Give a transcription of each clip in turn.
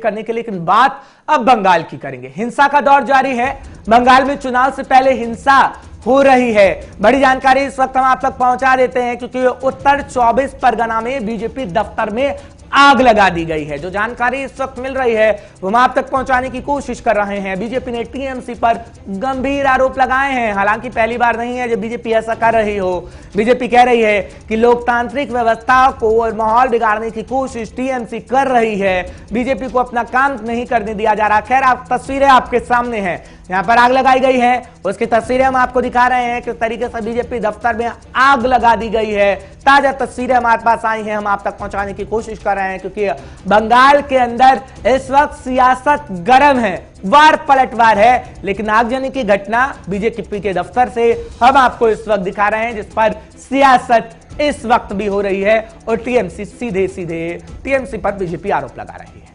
करने के लिए, लेकिन बात अब बंगाल की करेंगे। हिंसा का दौर जारी है। बंगाल में चुनाव से पहले हिंसा हो रही है। बड़ी जानकारी इस वक्त हम आप तक पहुंचा देते हैं, क्योंकि उत्तर 24 परगना में बीजेपी दफ्तर में आग लगा दी गई है। जो जानकारी इस वक्त मिल रही है वो हम आप तक पहुंचाने की कोशिश कर रहे हैं। बीजेपी ने टीएमसी पर गंभीर आरोप लगाए हैं। हालांकि पहली बार नहीं है जब बीजेपी ऐसा कर रही हो। बीजेपी कह रही है कि लोकतांत्रिक व्यवस्था को और माहौल बिगाड़ने की कोशिश टीएमसी कर रही है। बीजेपी को अपना काम नहीं करने दिया जा रहा। खैर, आप तस्वीरें आपके सामने हैं, यहां पर आग लगाई गई है, उसकी तस्वीरें हम आपको दिखा रहे हैं किस तरीके से बीजेपी दफ्तर में आग लगा दी गई है। ताजा तस्वीरें हमारे पास आई हैं, हम आप तक पहुंचाने की कोशिश कर रहे हैं, क्योंकि बंगाल के अंदर इस वक्त सियासत गर्म है, वार पलटवार है। लेकिन आगजनी की घटना बीजेपी के दफ्तर से हम आपको इस वक्त दिखा रहे हैं, जिस पर सियासत इस वक्त भी हो रही है और टीएमसी सीधे सीधे टीएमसी पर बीजेपी आरोप लगा रही है।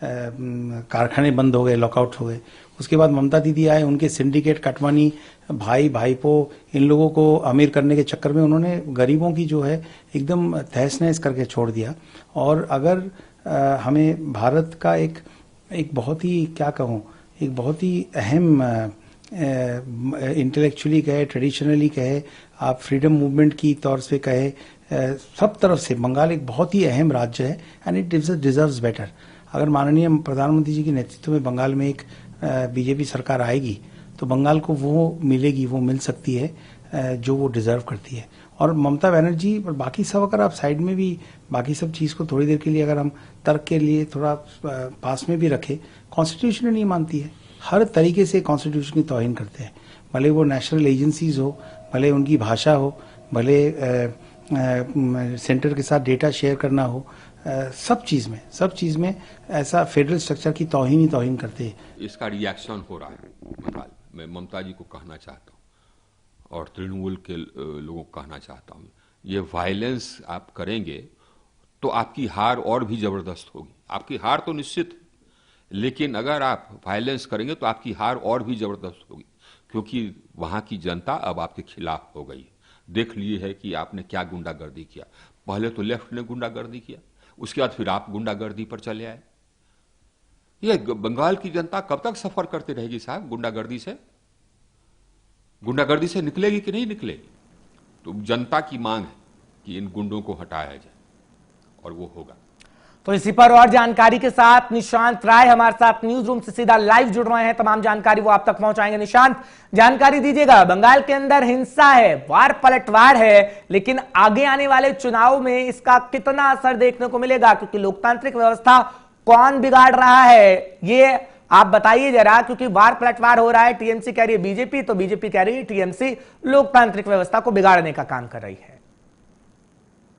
कारखाने बंद हो गए, लॉकआउट हो गए। उसके बाद ममता दीदी आए, उनके सिंडिकेट कटवानी, भाई भाईपो, इन लोगों को अमीर करने के चक्कर में उन्होंने गरीबों की जो है एकदम तहस नहस करके छोड़ दिया। और अगर हमें भारत का एक बहुत ही क्या कहूँ, एक बहुत ही अहम इंटेलेक्चुअली कहे, ट्रेडिशनली कहे, आप फ्रीडम मूवमेंट की तौर से कहे, सब तरफ से बंगाल एक बहुत ही अहम राज्य है एंड इट डिजर्व्स बेटर। अगर माननीय प्रधानमंत्री जी के नेतृत्व में बंगाल में एक बीजेपी सरकार आएगी तो बंगाल को वो मिलेगी, वो मिल सकती है जो वो डिजर्व करती है। और ममता बनर्जी और बाकी सब, अगर आप साइड में भी बाकी सब चीज़ को थोड़ी देर के लिए अगर हम तर्क के लिए थोड़ा पास में भी रखें, कॉन्स्टिट्यूशन नहीं मानती है, हर तरीके से कॉन्स्टिट्यूशन की तौहीन करते हैं। भले वो नेशनल एजेंसीज हो, भले उनकी भाषा हो, भले सेंटर के साथ डेटा शेयर करना हो, सब चीज़ में ऐसा फेडरल स्ट्रक्चर की तौहीन ही तौहीन करते हैं। इसका रिएक्शन हो रहा है बंगाल। मैं ममता जी को कहना चाहता हूँ और तृणमूल के लोगों को कहना चाहता हूँ, ये वायलेंस आप करेंगे तो आपकी हार और भी जबरदस्त होगी। आपकी हार तो निश्चित है, लेकिन अगर आप वायलेंस करेंगे तो आपकी हार और भी जबरदस्त होगी, क्योंकि वहाँ की जनता अब आपके खिलाफ हो गई है। देख लिए है कि आपने क्या गुंडागर्दी किया। पहले तो लेफ्ट ने गुंडागर्दी किया, उसके बाद फिर आप गुंडागर्दी पर चले आए। ये बंगाल की जनता कब तक सफर करती रहेगी साहब गुंडागर्दी से? गुंडागर्दी से निकलेगी कि नहीं निकलेगी? तो जनता की मांग है कि इन गुंडों को हटाया जाए और वो होगा। तो इसी पर और जानकारी के साथ निशांत राय हमारे साथ न्यूज रूम से सीधा लाइव जुड़ रहे हैं। तमाम जानकारी वो आप तक पहुंचाएंगे। निशांत, जानकारी दीजिएगा। बंगाल के अंदर हिंसा है, वार पलटवार है, लेकिन आगे आने वाले चुनाव में इसका कितना असर देखने को मिलेगा? क्योंकि लोकतांत्रिक व्यवस्था कौन बिगाड़ रहा है, ये आप बताइए जरा। क्योंकि वार पलटवार हो रहा है, टीएमसी कह रही है बीजेपी, तो बीजेपी कह रही है टीएमसी लोकतांत्रिक व्यवस्था को बिगाड़ने का काम कर रही है।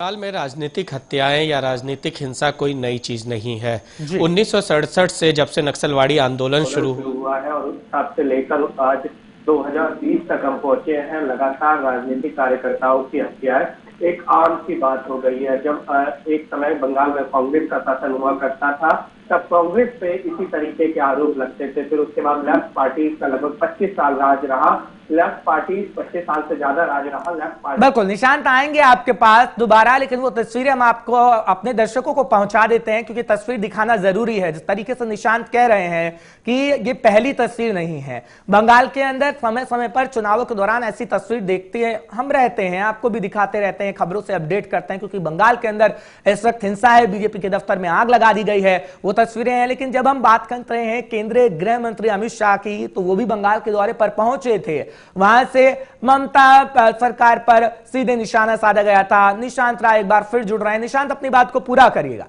बंगाल में राजनीतिक हत्याएं या राजनीतिक हिंसा कोई नई चीज नहीं है। 1967 से जब से नक्सलवाड़ी आंदोलन शुरू हुआ है और तब से लेकर आज 2020 तक हम पहुंचे हैं, लगातार राजनीतिक कार्यकर्ताओं की हत्याएं एक आम सी बात हो गई है। जब एक समय बंगाल में कांग्रेस का शासन हुआ करता था, तब कांग्रेस पे इसी तरीके के आरोप लगते थे। फिर उसके बाद लेफ्ट पार्टी का लगभग 25 साल राज रहा। लेफ्ट पार्टी 25 साल से ज्यादा राज रहा लेफ्ट पार्टी। बिल्कुल निशांत, आएंगे आपके पास दोबारा, लेकिन वो तस्वीरें हम आपको अपने दर्शकों को पहुंचा देते हैं, क्योंकि तस्वीर दिखाना जरूरी है। जिस तरीके से निशांत कह रहे हैं कि ये पहली तस्वीर नहीं है। बंगाल के अंदर समय समय पर चुनावों के दौरान ऐसी तस्वीर देखते हैं, हम रहते हैं, आपको भी दिखाते रहते हैं, खबरों से अपडेट करते हैं, क्योंकि बंगाल के अंदर इस वक्त हिंसा है, बीजेपी के दफ्तर में आग लगा दी गई है, वो तस्वीरें हैं। लेकिन जब हम बात कर रहे हैं केंद्रीय गृह मंत्री अमित शाह की, तो वो भी बंगाल के दौरे पर पहुंचे थे। वहां से ममता सरकार पर सीधे निशाना साधा गया था। निशांत राय एक बार फिर जुड़ रहे हैं। निशांत, अपनी बात को पूरा करिएगा।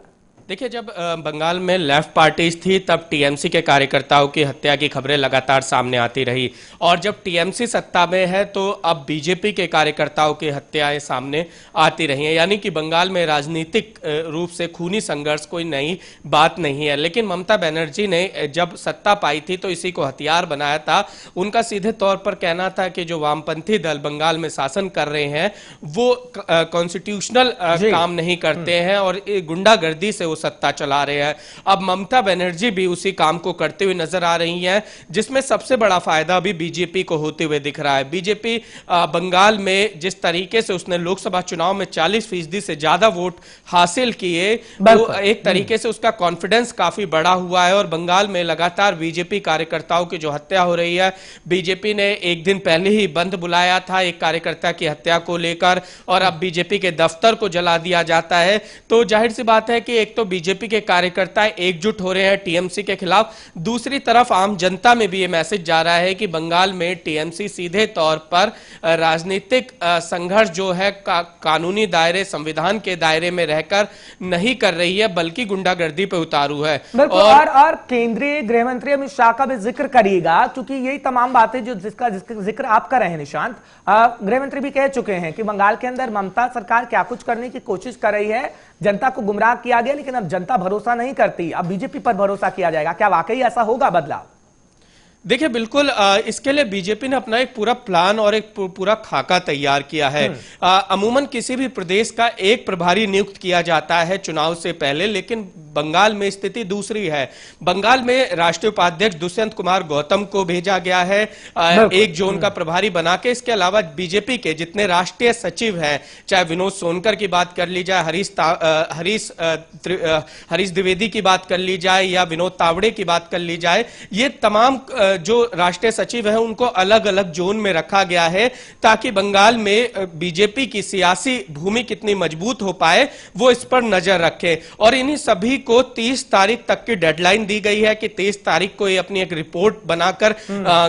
देखिए, जब बंगाल में लेफ्ट पार्टीज थी तब टीएमसी के कार्यकर्ताओं की हत्या की खबरें लगातार सामने आती रही, और जब टीएमसी सत्ता में है तो अब बीजेपी के कार्यकर्ताओं की हत्याएं सामने आती रही हैं। यानी कि बंगाल में राजनीतिक रूप से खूनी संघर्ष कोई नई बात नहीं है। लेकिन ममता बनर्जी ने जब सत्ता पाई थी तो इसी को हथियार बनाया था। उनका सीधे तौर पर कहना था कि जो वामपंथी दल बंगाल में शासन कर रहे हैं वो कॉन्स्टिट्यूशनल काम नहीं करते हैं और गुंडागर्दी से सत्ता चला रहे हैं। अब ममता बनर्जी भी उसी काम को करते हुए नजर आ रही हैं, जिसमें सबसे बड़ा फायदा अभी बीजेपी को होते हुए दिख रहा है। बीजेपी बंगाल में जिस तरीके से उसने लोकसभा चुनाव में 40% से ज्यादा वोट हासिल किए, तो एक तरीके से उसका कॉन्फिडेंस काफी बड़ा हुआ है और बंगाल में लगातार बीजेपी कार्यकर्ताओं की जो हत्या हो रही है, बीजेपी ने एक दिन पहले ही बंद बुलाया था एक कार्यकर्ता की हत्या को लेकर, और अब बीजेपी के दफ्तर को जला दिया जाता है। तो जाहिर सी बात है कि एक तो बीजेपी के कार्यकर्ता एकजुट हो रहे हैं टीएमसी के खिलाफ, दूसरी तरफ आम जनता में भी यह मैसेज जा रहा है कि बंगाल में टीएमसी सीधे तौर पर राजनीतिक संघर्ष जो है कानूनी दायरे, संविधान के दायरे में रहकर नहीं कर रही है, बल्कि गुंडागर्दी पे उतारू है। और केंद्रीय गृह मंत्री अमित शाह का भी जिक्र करिएगा, क्योंकि यही तमाम बातें जो जिसका जिक्र आप कर रहे हैं निशांत, गृह मंत्री भी कह चुके हैं कि बंगाल के अंदर ममता सरकार क्या कुछ करने की कोशिश कर रही है, जनता को गुमराह किया गया, लेकिन अब जनता भरोसा नहीं करती, अब बीजेपी पर भरोसा किया जाएगा। क्या वाकई ऐसा होगा बदलाव? देखिए, बिल्कुल इसके लिए बीजेपी ने अपना एक पूरा प्लान और एक पूरा खाका तैयार किया है। अमूमन किसी भी प्रदेश का एक प्रभारी नियुक्त किया जाता है चुनाव से पहले, लेकिन बंगाल में स्थिति दूसरी है। बंगाल में राष्ट्रीय उपाध्यक्ष दुष्यंत कुमार गौतम को भेजा गया है एक जोन का प्रभारी बना के। इसके अलावा बीजेपी के जितने राष्ट्रीय सचिव हैं, चाहे विनोद सोनकर की बात कर ली जाए, हरीश द्विवेदी की बात कर ली जाए, या विनोद तावड़े की बात कर ली जाए, ये तमाम जो राष्ट्रीय सचिव है उनको अलग अलग जोन में रखा गया है, ताकि बंगाल में बीजेपी की सियासी भूमि कितनी मजबूत हो पाए वो इस पर नजर रखे। और इन्हीं सभी को 30 तारीख तक की डेडलाइन दी गई है कि 30 तारीख को ये अपनी एक रिपोर्ट बनाकर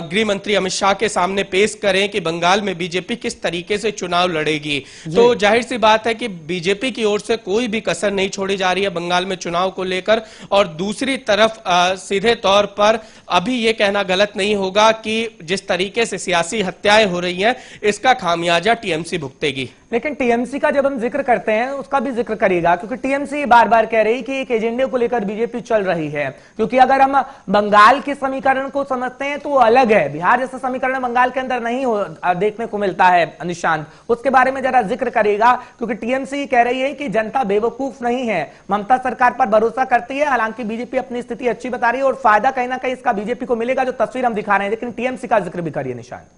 गृह मंत्री अमित शाह के सामने पेश करें कि बंगाल में बीजेपी किस तरीके से चुनाव लड़ेगी। तो जाहिर सी बात है कि बीजेपी की ओर से कोई भी कसर नहीं छोड़ी जा रही है बंगाल में चुनाव को लेकर। और दूसरी तरफ सीधे तौर पर अभी ये कहना गलत नहीं होगा कि जिस तरीके से सियासी हत्याएं हो रही हैं, इसका खामियाजा टीएमसी भुगतेगी। लेकिन टीएमसी का जब हम जिक्र करते हैं उसका भी जिक्र करिएगा, क्योंकि टीएमसी बार बार कह रही कि एक एजेंडे को लेकर बीजेपी चल रही है। क्योंकि अगर हम बंगाल के समीकरण को समझते हैं तो वो अलग है, बिहार जैसा समीकरण बंगाल के अंदर नहीं देखने को मिलता है निशांत, उसके बारे में जरा जिक्र करिएगा। क्योंकि टीएमसी कह रही है कि जनता बेवकूफ नहीं है, ममता सरकार पर भरोसा करती है, हालांकि बीजेपी अपनी स्थिति अच्छी बता रही है और फायदा कहीं ना कहीं इसका बीजेपी को मिलेगा, जो तस्वीर हम दिखा रहे हैं। लेकिन टीएमसी का जिक्र भी करिए निशांत।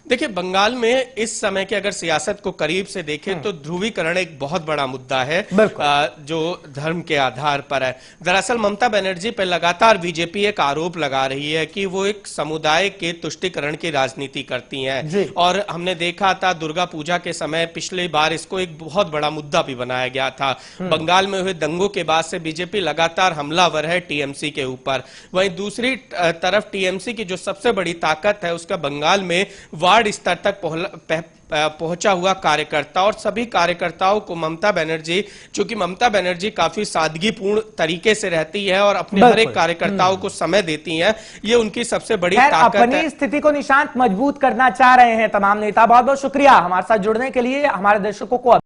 देखिए, बंगाल में इस समय के अगर सियासत को करीब से देखें तो ध्रुवीकरण एक बहुत बड़ा मुद्दा है जो धर्म के आधार पर है। दरअसल ममता बनर्जी पर लगातार बीजेपी एक आरोप लगा रही है कि वो एक समुदाय के तुष्टीकरण की राजनीति करती हैं, और हमने देखा था दुर्गा पूजा के समय पिछली बार इसको एक बहुत बड़ा मुद्दा भी बनाया गया था। बंगाल में हुए दंगों के बाद से बीजेपी लगातार हमलावर है टीएमसी के ऊपर। वहीं दूसरी तरफ टीएमसी की जो सबसे बड़ी ताकत है उसका बंगाल में वार्ड स्तर तक पहुंचा हुआ कार्यकर्ता, और सभी कार्यकर्ताओं को ममता बनर्जी, चूंकि ममता बनर्जी काफी सादगीपूर्ण तरीके से रहती है और अपने हर एक कार्यकर्ताओं को समय देती हैं, ये उनकी सबसे बड़ी ताकत है। अपनी स्थिति को निशांत मजबूत करना चाह रहे हैं तमाम नेता। बहुत बहुत शुक्रिया हमारे साथ जुड़ने के लिए। हमारे दर्शकों को